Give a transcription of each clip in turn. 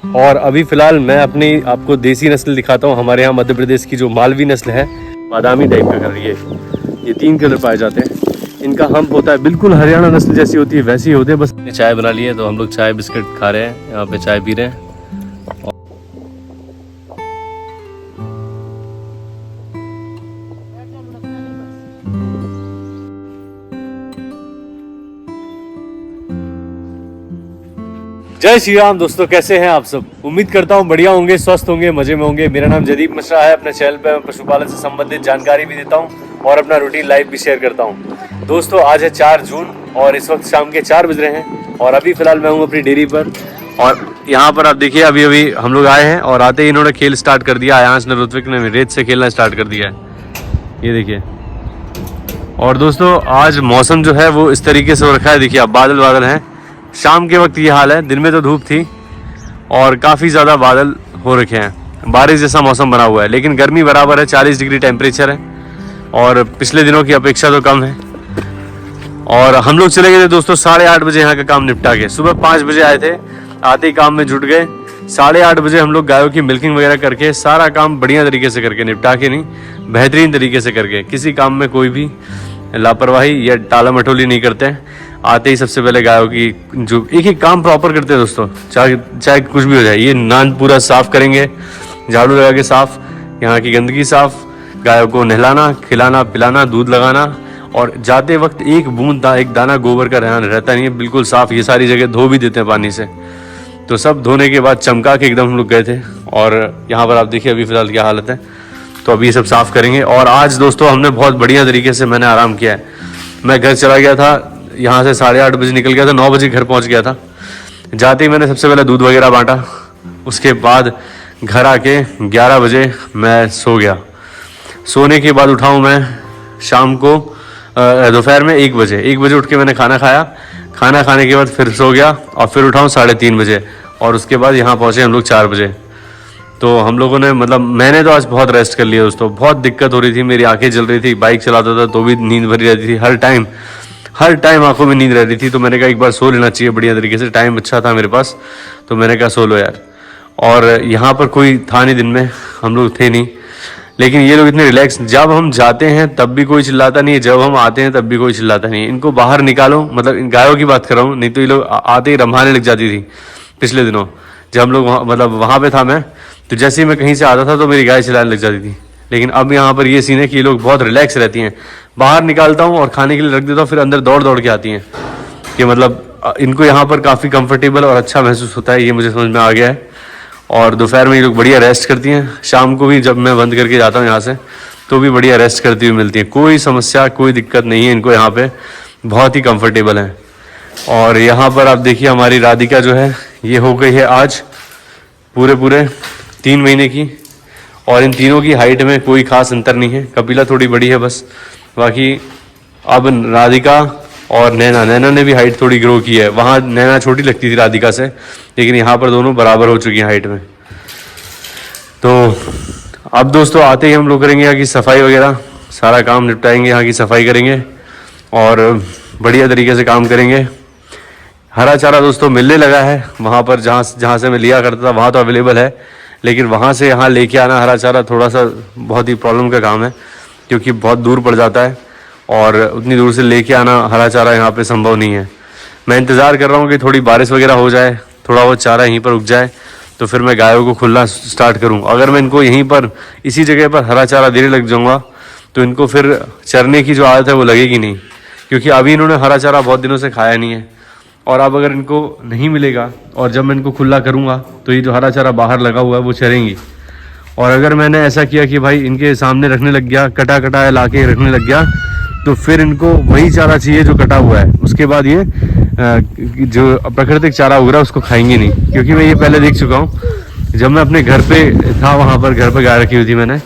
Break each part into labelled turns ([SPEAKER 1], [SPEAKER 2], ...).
[SPEAKER 1] और अभी फ़िलहाल मैं अपनी आपको देसी नस्ल दिखाता हूँ। हमारे यहाँ मध्य प्रदेश की जो मालवी नस्ल है, बादामी टाइप का कलर, ये 3 कलर पाए जाते हैं। इनका हम्प होता है बिल्कुल हरियाणा नस्ल जैसी होती है वैसी होते हैं। बस चाय बना ली है तो हम लोग चाय बिस्किट खा रहे हैं, यहाँ पे चाय पी रहे हैं। जय श्री राम दोस्तों, कैसे हैं आप सब? उम्मीद करता हूं बढ़िया होंगे, स्वस्थ होंगे, मजे में होंगे। मेरा नाम जदीप मिश्रा है। अपने चैनल पे मैं पशुपालन से संबंधित जानकारी भी देता हूं और अपना रूटीन लाइफ भी शेयर करता हूं। दोस्तों आज है 4 जून और इस वक्त शाम के 4 बज रहे हैं और अभी फिलहाल मैं हूं अपनी डेयरी पर। और यहाँ पर आप देखिए अभी हम लोग आए हैं और आते ही इन्होंने खेल स्टार्ट कर दिया। आयांश ने, ऋत्विक ने रेत से खेलना स्टार्ट कर दिया है, ये देखिए। और दोस्तों आज मौसम जो है वो इस तरीके से हो रखा है, देखिए अब बादल बादल हैं। शाम के वक्त ये हाल है, दिन में तो धूप थी और काफ़ी ज़्यादा बादल हो रखे हैं, बारिश जैसा मौसम बना हुआ है। लेकिन गर्मी बराबर है, 40 डिग्री टेम्परेचर है और पिछले दिनों की अपेक्षा तो कम है। और हम लोग चले गए थे दोस्तों 8:30 बजे यहाँ का काम निपटा के। सुबह 5 बजे आए थे, आते ही काम में जुट गए। 8:30 बजे हम लोग गायों की मिल्किंग वगैरह करके सारा काम बढ़िया तरीके से करके, निपटा के नहीं, बेहतरीन तरीके से करके, किसी काम में कोई भी लापरवाही या टाला मटोली नहीं करते हैं। आते ही सबसे पहले गायों की जो एक काम प्रॉपर करते हैं दोस्तों, चाहे कुछ भी हो जाए। ये नान पूरा साफ करेंगे, झाड़ू लगा के साफ, यहाँ की गंदगी साफ, गायों को नहलाना, खिलाना, पिलाना, दूध लगाना। और जाते वक्त एक बूंद एक दाना गोबर का रहता नहीं है, बिल्कुल साफ। ये सारी जगह धो भी देते हैं पानी से। तो सब धोने के बाद चमका के एकदम हम लोग गए थे। और यहाँ पर आप देखिए अभी फिलहाल क्या हालत है। तो अभी ये सब साफ करेंगे। और आज दोस्तों हमने बहुत बढ़िया तरीके से मैंने आराम किया है। मैं घर चला गया था, यहाँ से 8:30 बजे निकल गया था, 9 बजे घर पहुँच गया था। जाते ही मैंने सबसे पहले दूध वगैरह बांटा, उसके बाद घर आके 11 बजे मैं सो गया। सोने के बाद उठा हूँ मैं शाम को दोपहर में 1 बजे उठ के मैंने खाना खाया। खाना खाने के बाद फिर सो गया और फिर उठा हूँ 3:30 बजे और उसके बाद यहाँ पहुँचे हम लोग 4 बजे। तो हम लोगों ने मैंने तो आज बहुत रेस्ट कर लिया दोस्तों। बहुत दिक्कत हो रही थी, मेरी आंखें जल रही थी, बाइक चलाता था तो भी नींद भरी रहती थी, हर टाइम आंखों में नींद रह रही थी। तो मैंने कहा एक बार सो लेना चाहिए बढ़िया तरीके से। टाइम अच्छा था मेरे पास तो मैंने कहा सो लो यार। और यहाँ पर कोई था नहीं, दिन में हम लोग थे नहीं, लेकिन ये लोग इतने रिलैक्स। जब हम जाते हैं तब भी कोई चिल्लाता नहीं है, जब हम आते हैं तब भी कोई चिल्लाता नहीं है। इनको बाहर निकालो, मतलब इन गायों की बात कर रहा हूँ, नहीं तो ये लोग आते ही रंभाने लग जाती थी। पिछले दिनों जब हम लोग वहाँ पे था मैं, तो जैसे ही मैं कहीं से आता था तो मेरी गाय चिल्लाने लग जाती थी। लेकिन अब यहाँ पर ये सीन है कि ये लोग बहुत रिलैक्स रहती हैं। बाहर निकालता हूँ और खाने के लिए रख देता हूँ, फिर अंदर दौड़ के आती हैं। कि इनको यहाँ पर काफ़ी कंफर्टेबल और अच्छा महसूस होता है, ये मुझे समझ में आ गया है। और दोपहर में ये लोग बढ़िया रेस्ट करती हैं। शाम को भी जब मैं बंद करके जाता हूँ यहाँ से तो भी बढ़िया रेस्ट करती हुई मिलती है। कोई समस्या, कोई दिक्कत नहीं है इनको यहाँ पे, बहुत ही कंफर्टेबल है। और यहाँ पर आप देखिए हमारी राधिका जो है ये हो गई है आज पूरे 3 महीने की। और इन तीनों की हाइट में कोई खास अंतर नहीं है, कपिला थोड़ी बड़ी है बस। बाकी अब राधिका और नैना ने भी हाइट थोड़ी ग्रो की है। वहाँ नैना छोटी लगती थी राधिका से, लेकिन यहाँ पर दोनों बराबर हो चुकी हैं हाइट में। तो अब दोस्तों आते ही हम लोग करेंगे यहाँ की सफाई वगैरह, सारा काम निपटाएंगे, यहाँ की सफाई करेंगे और बढ़िया तरीके से काम करेंगे। हरा चारा दोस्तों मिलने लगा है वहाँ पर, जहाँ से मैं लिया करता था वहाँ तो अवेलेबल है, लेकिन वहाँ से यहाँ लेके आना हरा चारा थोड़ा सा बहुत ही प्रॉब्लम का काम है, क्योंकि बहुत दूर पड़ जाता है और उतनी दूर से लेके आना हरा चारा यहाँ पे संभव नहीं है। मैं इंतज़ार कर रहा हूँ कि थोड़ी बारिश वगैरह हो जाए, थोड़ा वो चारा यहीं पर उग जाए, तो फिर मैं गायों को खुलना स्टार्ट करूँ। अगर मैं इनको यहीं पर इसी जगह पर हरा चारा देने लग जाऊँगा तो इनको फिर चरने की जो आदत है वो लगेगी नहीं, क्योंकि अभी इन्होंने हरा चारा बहुत दिनों से खाया नहीं है। और अब अगर इनको नहीं मिलेगा और जब मैं इनको खुला करूँगा तो ये जो हरा चारा बाहर लगा हुआ है वो चरेंगी। और अगर मैंने ऐसा किया कि भाई इनके सामने रखने लग गया, कटा ला के रखने लग गया, तो फिर इनको वही चारा चाहिए जो कटा हुआ है। उसके बाद ये जो प्राकृतिक चारा उग रहा है उसको खाएंगे नहीं, क्योंकि मैं ये पहले देख चुका हूँ। जब मैं अपने घर पे था, वहाँ पर घर पे गाय रखी हुई थी मैंने,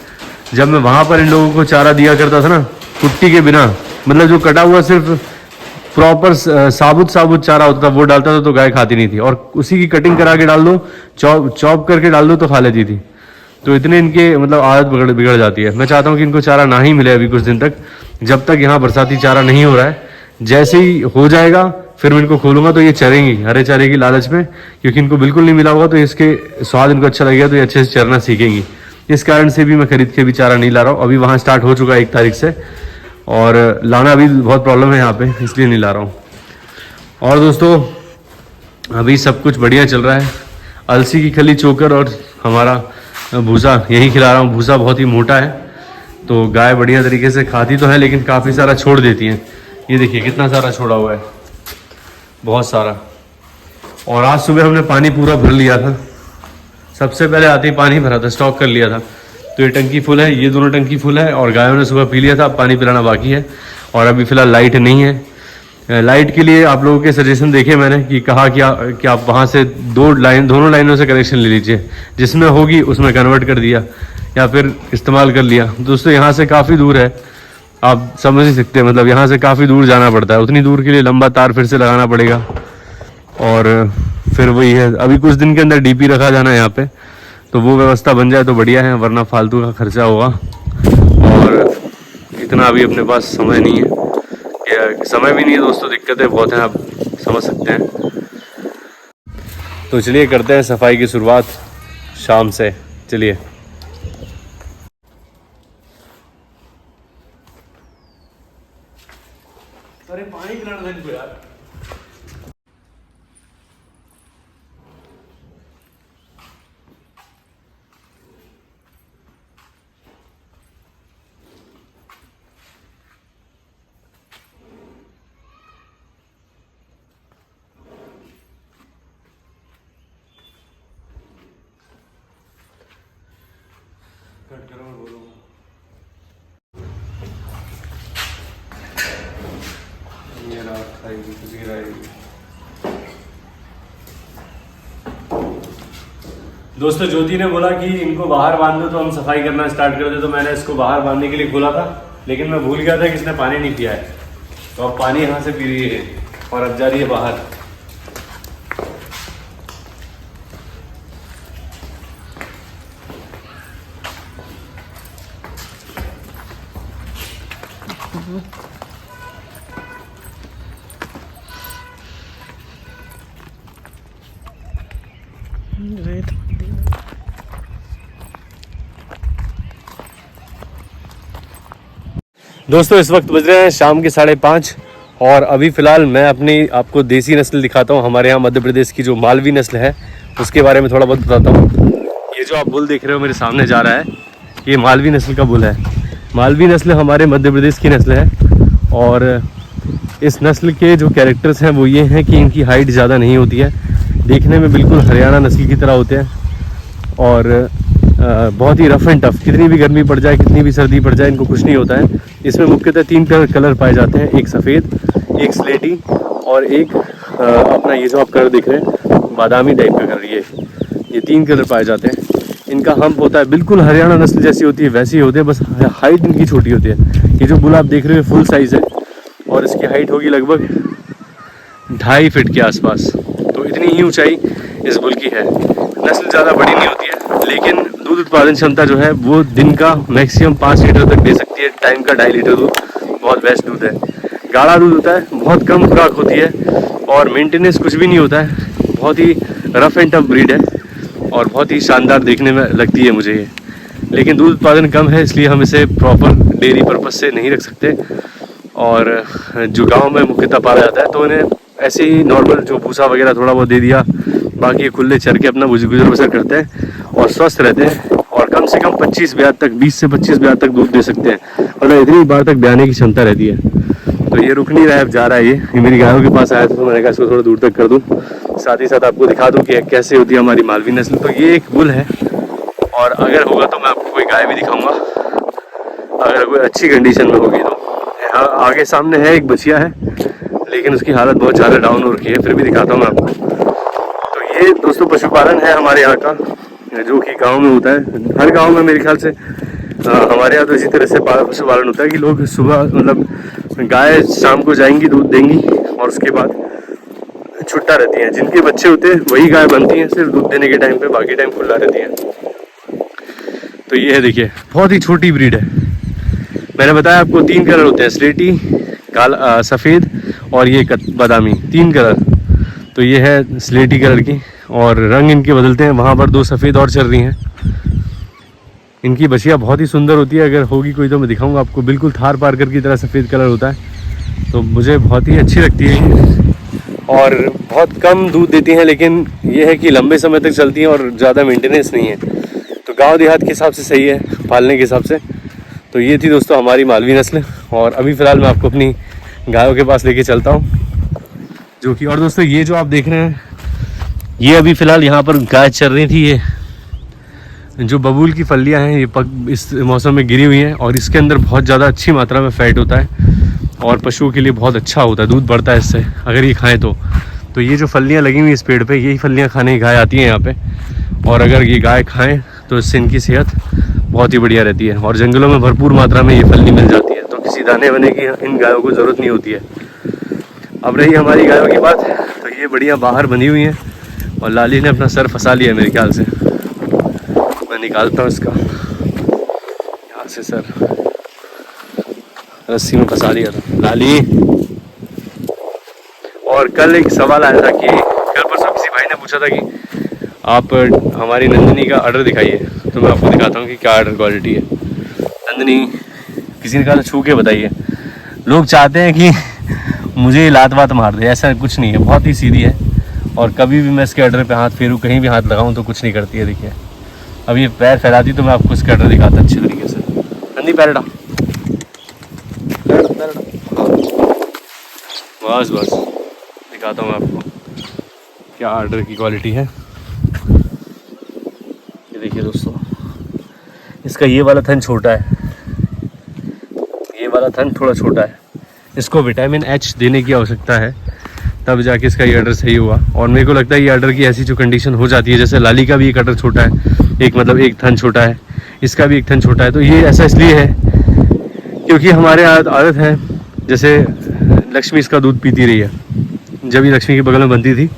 [SPEAKER 1] जब मैं वहाँ पर इन लोगों को चारा दिया करता था ना कुट्टी के बिना, मतलब जो कटा हुआ सिर्फ प्रॉपर साबुत चारा होता था वो डालता था तो गाय खाती नहीं थी। और उसी की कटिंग करा के डाल दो, चॉप करके डाल दो तो खा लेती थी। तो इतने इनके आदत बिगड़ जाती है। मैं चाहता हूँ कि इनको चारा ना ही मिले अभी कुछ दिन तक, जब तक यहाँ बरसाती चारा नहीं हो रहा है। जैसे ही हो जाएगा फिर मैं इनको खोलूंगा तो ये चरेंगी हरे चारे की लालच में, क्योंकि इनको बिल्कुल नहीं मिला होगा तो इसके स्वाद इनको अच्छा लगेगा तो ये अच्छे से चरना सीखेंगी। इस कारण से भी मैं खरीद के भी चारा नहीं ला रहा हूँ। अभी वहाँ स्टार्ट हो चुका है 1 तारीख से, और लाना अभी बहुत प्रॉब्लम है यहाँ पे, इसलिए नहीं ला रहा हूँ। और दोस्तों अभी सब कुछ बढ़िया चल रहा है। अलसी की खली चोकर और हमारा भूसा यही खिला रहा हूँ। भूसा बहुत ही मोटा है तो गाय बढ़िया तरीके से खाती तो है, लेकिन काफ़ी सारा छोड़ देती है। ये देखिए कितना सारा छोड़ा हुआ है, बहुत सारा। और आज सुबह हमने पानी पूरा भर लिया था, सबसे पहले आते ही पानी भरा था, स्टॉक कर लिया था। तो ये टंकी फुल है, ये दोनों टंकी फुल है, और गायों ने सुबह पी लिया था, अब पानी पिलाना बाकी है। और अभी फ़िलहाल लाइट नहीं है। लाइट के लिए आप लोगों के सजेशन देखे मैंने कि कहा कि आप वहाँ से दोनों लाइनों से कनेक्शन ले लीजिए, जिसमें होगी उसमें कन्वर्ट कर दिया या फिर इस्तेमाल कर लिया। दोस्तों यहाँ से काफ़ी दूर है, आप समझ नहीं सकते, मतलब यहाँ से काफ़ी दूर जाना पड़ता है। उतनी दूर के लिए लंबा तार फिर से लगाना पड़ेगा, और फिर वही है, अभी कुछ दिन के अंदर डीपी रखा जाना है यहाँ पे, तो वो व्यवस्था बन जाए तो बढ़िया है, वरना फालतू का खर्चा होगा। और इतना अभी अपने पास समय नहीं है, या समय भी नहीं है दोस्तों, दिक्कतें बहुत हैं, आप समझ सकते हैं। तो चलिए करते हैं सफाई की शुरुआत शाम से। चलिए अरे पानी पिलाना था इनको यार। कट करो और बोलो। ये रात खाएगी कुछ गिराएगी। दोस्तों ज्योति ने बोला कि इनको बाहर बांध दो तो हम सफाई करना स्टार्ट कर दे, तो मैंने इसको बाहर बांधने के लिए खोला था, लेकिन मैं भूल गया था कि इसने पानी नहीं पिया है। तो अब पानी यहाँ से पी रही है और अब जा रही है बाहर। दोस्तों इस वक्त बज रहे हैं शाम के 5:30, और अभी फ़िलहाल मैं अपनी आपको देसी नस्ल दिखाता हूँ। हमारे यहाँ मध्य प्रदेश की जो मालवी नस्ल है उसके बारे में थोड़ा बहुत बताता हूँ। ये जो आप बुल देख रहे हो मेरे सामने जा रहा है, ये मालवी नस्ल का बुल है। मालवी नस्ल हमारे मध्य प्रदेश की नस्ल है, और इस नस्ल के जो कैरेक्टर्स हैं वो ये हैं कि इनकी हाइट ज़्यादा नहीं होती है, देखने में बिल्कुल हरियाणा नस्ल की तरह होते हैं, और बहुत ही रफ एंड टफ। कितनी भी गर्मी पड़ जाए, कितनी भी सर्दी पड़ जाए, इनको कुछ नहीं होता है। इसमें मुख्यतः 3 कलर पाए जाते हैं, एक सफ़ेद, एक स्लेटी और एक अपना ये जो आप कलर देख रहे हैं बादामी टाइप का कलर, ये 3 कलर पाए जाते हैं। इनका हम्प होता है, बिल्कुल हरियाणा नस्ल जैसी होती है वैसी होती है, बस हाइट इनकी छोटी होती है। ये जो बुल आप देख रहे हो फुल साइज़ है, और इसकी हाइट होगी लगभग 2.5 फीट के आसपास। तो इतनी ही ऊंचाई इस बुल की है। नस्ल ज़्यादा बड़ी नहीं होती है, लेकिन दूध उत्पादन क्षमता जो है वो दिन का मैक्सिमम 5 लीटर तक दे सकती है। टाइम का 2.5 लीटर दूध बहुत बेस्ट दूध है। गाढ़ा दूध होता है, बहुत कम खुराक होती है, और मेंटेनेंस कुछ भी नहीं होता है। बहुत ही रफ एंड टफ ब्रीड है, और बहुत ही शानदार देखने में लगती है मुझे ये। लेकिन दूध उत्पादन कम है, इसलिए हम इसे प्रॉपर डेयरी पर्पज़ से नहीं रख सकते। और जो गाँव में मुख्यतः पाला जाता है तो इन्हें ऐसे ही नॉर्मल जो भूसा वगैरह थोड़ा बहुत दे दिया, बाकी ये खुले चर के अपना गुजर बसर करते हैं और स्वस्थ रहते हैं, और कम से कम 25 ब्याज तक 20 से 25 ब्याज तक दूध दे सकते हैं, मतलब इतनी बार तक ब्याने की क्षमता रहती है। तो ये रुक नहीं रहा है, अब जा रहा है। ये मेरी गायों के पास आया था तो मैंने कहा इसको थोड़ा दूर तक कर दूँ, साथ ही साथ आपको दिखा दूँ कि कैसे होती है हमारी मालवी नस्ल। तो ये एक बुल है, और अगर होगा तो मैं आपको कोई गाय भी दिखाऊँगा, अगर कोई अच्छी कंडीशन में होगी तो। आगे सामने है एक बछिया है, लेकिन उसकी हालत बहुत ज़्यादा डाउन हो रखी है, फिर भी दिखाता हूँ मैं आपको। तो ये दोस्तों पशुपालन है हमारे यहाँ का, जो कि गांव में होता है। हर गांव में मेरे ख्याल से हमारे यहाँ तो इसी तरह से पशुपालन होता है कि लोग सुबह मतलब गाय शाम को जाएंगी, दूध देंगी, और उसके बाद छुट्टा रहती हैं। जिनके बच्चे होते हैं वही गाय बनती हैं सिर्फ दूध देने के टाइम पे, बाकी टाइम खुला रहती है। तो ये है देखिए, बहुत ही छोटी ब्रीड है। मैंने बताया आपको 3 कलर होते हैं, स्लेटी, काला सफ़ेद और ये बादामी, 3 कलर। तो ये है स्लेटी कलर की और रंग इनके बदलते हैं। वहाँ पर 2 सफ़ेद और चल रही हैं। इनकी बछिया बहुत ही सुंदर होती है, अगर होगी कोई तो मैं दिखाऊंगा आपको। बिल्कुल थार पारकर की तरह सफ़ेद कलर होता है, तो मुझे बहुत ही अच्छी लगती है और बहुत कम दूध देती हैं, लेकिन ये है कि लंबे समय तक चलती हैं और ज़्यादा मेंटेनेंस नहीं है। तो गांव देहात के हिसाब से सही है पालने के हिसाब से। तो ये थी दोस्तों हमारी मालवी नस्ल। और अभी फ़िलहाल मैं आपको अपनी गायों के पास लेके चलता हूँ, जो कि, और दोस्तों ये जो आप देख रहे हैं, ये अभी फ़िलहाल यहाँ पर गाय चल रही थी। ये जो बबूल की फलियाँ हैं ये इस मौसम में गिरी हुई हैं और इसके अंदर बहुत ज़्यादा अच्छी मात्रा में फ़ैट होता है और पशुओं के लिए बहुत अच्छा होता है, दूध बढ़ता है इससे अगर ये खाएं तो ये जो फलियाँ लगी हुई इस पेड़ पे, यही फलियाँ खाने की गाय आती हैं यहाँ पे। और अगर ये गाय खाएं तो इससे इनकी सेहत बहुत ही बढ़िया रहती है। और जंगलों में भरपूर मात्रा में ये फली मिल जाती है, तो किसी दाने वाने की इन गायों को ज़रूरत नहीं होती है। अब रही हमारी गायों की बात, तो ये बढ़िया बाहर बंधी हुई हैं और लाली ने अपना सर फंसा लिया मेरे ख्याल से। मैं निकालता हूँ इसका, यहाँ से सर रस्सी में फंसा दिया था लाली। और कल एक सवाल आया था कि कल परसों किसी भाई ने पूछा था कि आप हमारी नंदिनी का ऑर्डर दिखाइए, तो मैं आपको दिखाता हूँ कि क्या ऑर्डर क्वालिटी है। नंदिनी, किसी ने कहा छू के बताइए। लोग चाहते हैं कि मुझे लात वात मार दे, ऐसा कुछ नहीं है, बहुत ही सीधी है। और कभी भी मैं इसके ऑर्डर पे हाथ फेरूँ, कहीं भी हाथ लगाऊँ तो कुछ नहीं करती है। देखिए अब ये पैर फैलाती तो मैं आपको इसका ऑर्डर दिखाता अच्छे तरीके से। नंदी पैर हटा, बस बस दिखाता हूँ मैं आपको क्या ऑर्डर की क्वालिटी है। ये देखिए दोस्तों, इसका ये वाला थन छोटा है, ये वाला थन थोड़ा छोटा है। इसको विटामिन एच देने की आवश्यकता है, तब जाके इसका ये ऑर्डर सही हुआ। और मेरे को लगता है ये ऑर्डर की ऐसी जो कंडीशन हो जाती है, जैसे लाली का भी एक ऑर्डर छोटा है, एक मतलब एक थन छोटा है, इसका भी एक थन छोटा है। तो ये ऐसा इसलिए है क्योंकि हमारे आदत है, जैसे लक्ष्मी इसका दूध पीती रही है, जब ये लक्ष्मी के बगल में बनती थी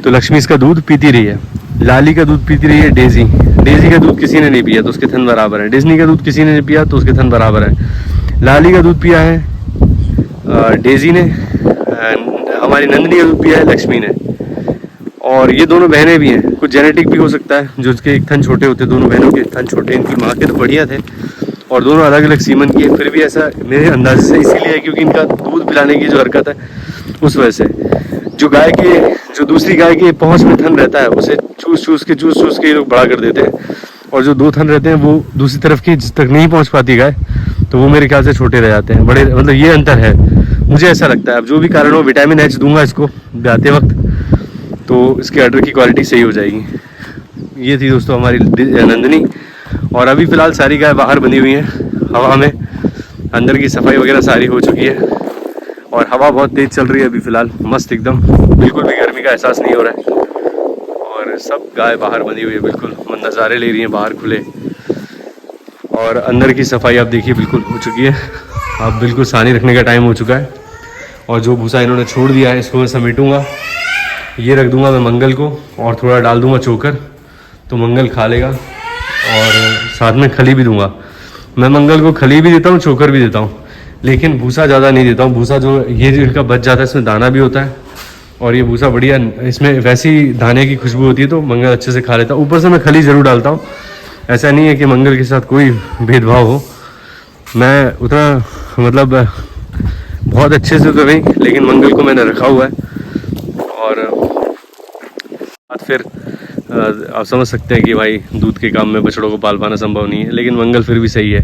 [SPEAKER 1] तो लक्ष्मी इसका दूध पीती रही है। लाली का दूध पीती रही है डेजी, डेजी का दूध किसी ने नहीं पिया तो उसके थन बराबर है। डिज्नी का दूध किसी ने नहीं पिया तो उसके थन बराबर है। लाली का दूध पिया है डेजी ने, हमारी नंदिनी का दूध पिया है लक्ष्मी ने। और ये दोनों बहनें भी हैं, कुछ जेनेटिक भी हो सकता है, जो उसके एक थन छोटे होते, दोनों बहनों के थन छोटे। इनकी माँ के तो बढ़िया थे और दोनों अलग अलग सीमन की है। फिर भी ऐसा मेरे अंदाजे से इसीलिए है क्योंकि इनका दूध पिलाने की जो हरकत है उस वजह से। जो दूसरी गाय के पहुँच में थन रहता है उसे चूस के ये लोग बड़ा कर देते हैं, और जो 2 थन रहते हैं वो दूसरी तरफ की जिस तक नहीं पहुँच पाती गाय, तो वो मेरे ख्याल से छोटे रह जाते हैं, बड़े, मतलब ये अंतर है, मुझे ऐसा लगता है। अब जो भी कारण हो, विटामिन एच दूंगा इसको ब्याते वक्त, तो इसके ऑर्डर की क्वालिटी सही हो जाएगी। ये थी दोस्तों हमारी नंदिनी। और अभी फ़िलहाल सारी गाय बाहर बंधी हुई हैं हवा में, अंदर की सफाई वगैरह सारी हो चुकी है और हवा बहुत तेज़ चल रही है अभी फ़िलहाल, मस्त एकदम, बिल्कुल भी गर्मी का एहसास नहीं हो रहा है। और सब गाय बाहर बंधी हुई है, बिल्कुल नज़ारे ले रही हैं बाहर खुले। और अंदर की सफाई आप देखिए बिल्कुल हो चुकी है, अब बिल्कुल सानी रखने का टाइम हो चुका है। और जो भूसा इन्होंने छोड़ दिया है इसको मैं समेटूँगा, ये रख दूँगा मैं मंगल को, और थोड़ा डाल दूँगा चोकर, तो मंगल खा लेगा। और साथ में खली भी दूंगा, मैं मंगल को खली भी देता हूँ, चोकर भी देता हूँ, लेकिन भूसा ज़्यादा नहीं देता हूँ। भूसा जो ये जो इनका बच जाता है इसमें दाना भी होता है, और ये भूसा बढ़िया, इसमें वैसी दाने की खुशबू होती है, तो मंगल अच्छे से खा लेता हूँ। ऊपर से मैं खली ज़रूर डालता हूँ, ऐसा नहीं है कि मंगल के साथ कोई भेदभाव हो, मैं उतना मतलब बहुत अच्छे से तो नहीं, लेकिन मंगल को मैंने रखा हुआ है। और फिर आप समझ सकते हैं कि भाई दूध के काम में बछड़ों को पाल पाना संभव नहीं है, लेकिन मंगल फिर भी सही है।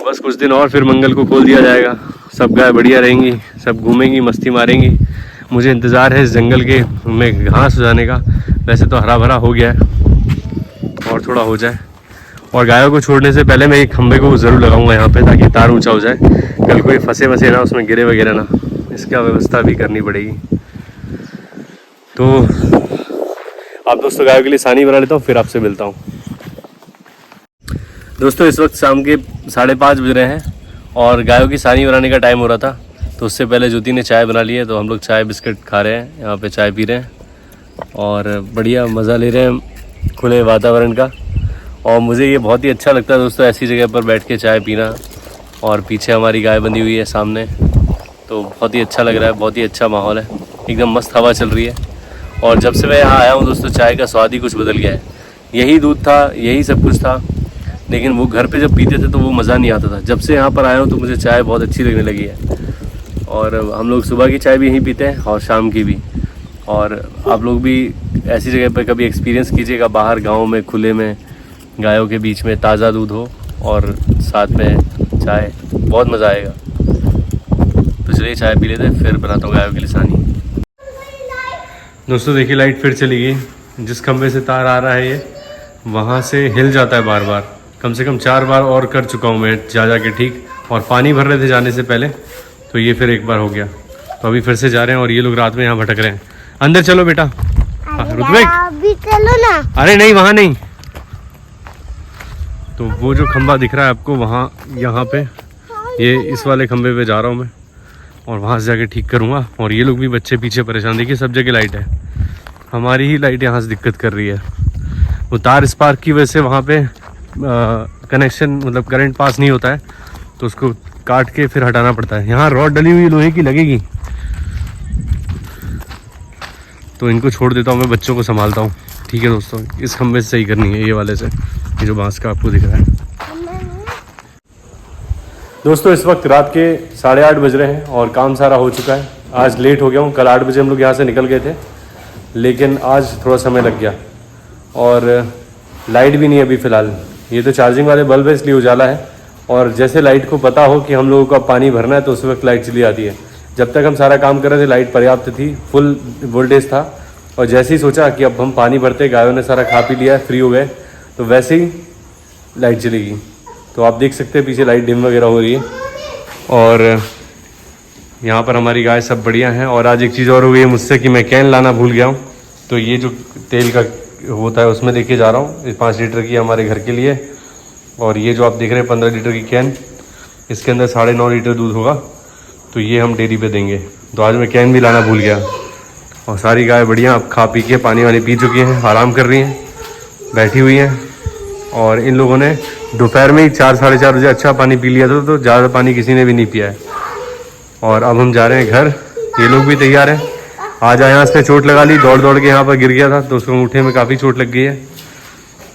[SPEAKER 1] बस कुछ दिन और फिर मंगल को खोल दिया जाएगा, सब गाय बढ़िया रहेंगी, सब घूमेंगी, मस्ती मारेंगी। मुझे इंतज़ार है इस जंगल के में घास हो जाने का, वैसे तो हरा भरा हो गया है और थोड़ा हो जाए। और गायों को छोड़ने से पहले मैं एक खंभे को ज़रूर लगाऊंगा यहाँ पे, ताकि तार ऊंचा हो जाए, कल कोई फंसे वसे ना उसमें, गिरे वगैरह ना, इसका व्यवस्था भी करनी पड़ेगी। तो आप दोस्तों गायों के लिए सानी बना लेता हूँ, फिर आपसे मिलता हूँ। दोस्तों इस वक्त शाम के 5:30 बज रहे हैं और गायों की सानी बनाने का टाइम हो रहा था, तो उससे पहले ज्योति ने चाय बना ली है, तो हम लोग चाय बिस्किट खा रहे हैं, यहाँ पे चाय पी रहे हैं और बढ़िया मज़ा ले रहे हैं खुले वातावरण का। और मुझे ये बहुत ही अच्छा लगता है दोस्तों, ऐसी जगह पर बैठ के चाय पीना, और पीछे हमारी गाय बंधी हुई है सामने। तो बहुत ही अच्छा लग रहा है, बहुत ही अच्छा माहौल है, एकदम मस्त हवा चल रही है। और जब से मैं यहाँ आया हूँ दोस्तों, चाय का स्वाद ही कुछ बदल गया है। यही दूध था, यही सब कुछ था, लेकिन वो घर पे जब पीते थे तो वो मज़ा नहीं आता था। जब से यहाँ पर आया हूँ तो मुझे चाय बहुत अच्छी लगने लगी है। और हम लोग सुबह की चाय भी यहीं पीते हैं और शाम की भी। और आप लोग भी ऐसी जगह पर कभी एक्सपीरियंस कीजिएगा, बाहर गाँव में खुले में गायों के बीच में ताज़ा दूध हो और साथ में चाय, बहुत मज़ा आएगा। तो चलिए चाय पी लेते हैं, फिर बनाता हूँ गायों की लिसानी। दोस्तों देखिए लाइट फिर चली गई। जिस खंभे से तार आ रहा है ये वहाँ से हिल जाता है बार बार। कम से कम 4 बार और कर चुका हूँ मैं जा के ठीक। और पानी भर रहे थे जाने से पहले, तो ये फिर एक बार हो गया। तो अभी फिर से जा रहे हैं और ये लोग रात में यहाँ भटक रहे हैं। अंदर चलो बेटा।
[SPEAKER 2] अभी चलो ना।
[SPEAKER 1] अरे नहीं, वहाँ नहीं। तो वो जो खंभा दिख रहा है आपको, वहाँ यहाँ पे ये इस वाले खंभे पे जा रहा हूँ मैं और वहाँ से जाके ठीक करूँगा। और ये लोग भी बच्चे पीछे परेशान, देखिए सब जगह लाइट है, हमारी ही लाइट यहाँ से दिक्कत कर रही है। वो तार स्पार्क की वजह से वहाँ पे कनेक्शन मतलब करंट पास नहीं होता है, तो उसको काट के फिर हटाना पड़ता है। यहाँ रॉड डली हुई लोहे की लगेगी, तो इनको छोड़ देता हूँ मैं, बच्चों को संभालता हूँ। ठीक है दोस्तों, इस खंभे से सही करनी है, ये वाले से, ये जो बांस का आपको दिख रहा है। दोस्तों इस वक्त रात के 8:30 बज रहे हैं और काम सारा हो चुका है। आज लेट हो गया हूँ, कल 8 बजे हम लोग यहाँ से निकल गए थे, लेकिन आज थोड़ा समय लग गया। और लाइट भी नहीं है अभी फ़िलहाल। ये तो चार्जिंग वाले बल्ब है इसलिए उजाला है। और जैसे लाइट को पता हो कि हम लोगों को पानी भरना है तो उस वक्त लाइट चली आती है। जब तक हम सारा काम कर रहे थे लाइट पर्याप्त थी, फुल वोल्टेज था। और जैसे ही सोचा कि अब हम पानी भरते, गायों ने सारा खा पी लिया, फ्री हो गए, तो वैसे ही लाइट चली गई। तो आप देख सकते हैं पीछे लाइट डिम वगैरह हो रही है। और यहाँ पर हमारी गाय सब बढ़िया हैं। और आज एक चीज़ और हुई है मुझसे कि मैं कैन लाना भूल गया हूँ। तो ये जो तेल का होता है उसमें लेके जा रहा हूँ, ये 5 लीटर की हमारे घर के लिए। और ये जो आप देख रहे हैं 15 लीटर की कैन, इसके अंदर 9.5 लीटर दूध होगा, तो ये हम डेयरी पे देंगे। तो आज मैं कैन भी लाना भूल गया। और सारी गाय बढ़िया अब खा पी के पानी वानी पी चुकी हैं, आराम कर रही हैं, बैठी हुई हैं। और इन लोगों ने दोपहर में ही 4-4:30 बजे अच्छा पानी पी लिया था, तो ज़्यादा पानी किसी ने भी नहीं पिया है। और अब हम जा रहे हैं घर, ये लोग भी तैयार हैं। आज आया पे चोट लगा ली, दौड़ दौड़ के यहाँ पर गिर गया था, तो उसको अंगूठे में काफ़ी चोट लग गई है।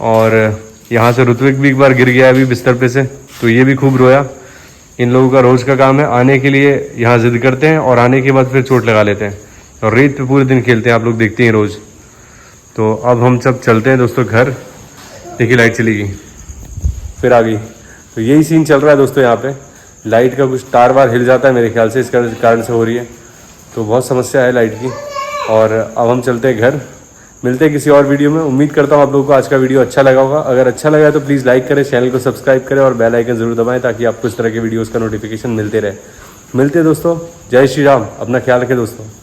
[SPEAKER 1] और यहाँ से ऋत्विक भी एक बार गिर गया अभी बिस्तर पे से, तो ये भी खूब रोया। इन लोगों का रोज़ का काम है, आने के लिए यहाँ जिद करते हैं और आने के बाद फिर चोट लगा लेते हैं और रेत पे पूरे दिन खेलते हैं, आप लोग देखते हैं रोज़। तो अब हम सब चलते हैं दोस्तों घर। देखिए लाइट चली गई, फिर आ गई। तो यही सीन चल रहा है दोस्तों, यहाँ पे लाइट का कुछ तार वार हिल जाता है मेरे ख्याल से, इस कारण से हो रही है। तो बहुत समस्या है लाइट की। और अब हम चलते हैं घर, मिलते हैं किसी और वीडियो में। उम्मीद करता हूँ आप लोगों को आज का वीडियो अच्छा लगा होगा। अगर अच्छा लगा है तो प्लीज़ लाइक करें, चैनल को सब्सक्राइब करें और बेल आइकन ज़रूर दबाएं, ताकि आपको इस तरह के वीडियोज़ का नोटिफिकेशन मिलते रहे। मिलते हैं दोस्तों, जय श्री राम, अपना ख्याल रखें दोस्तों।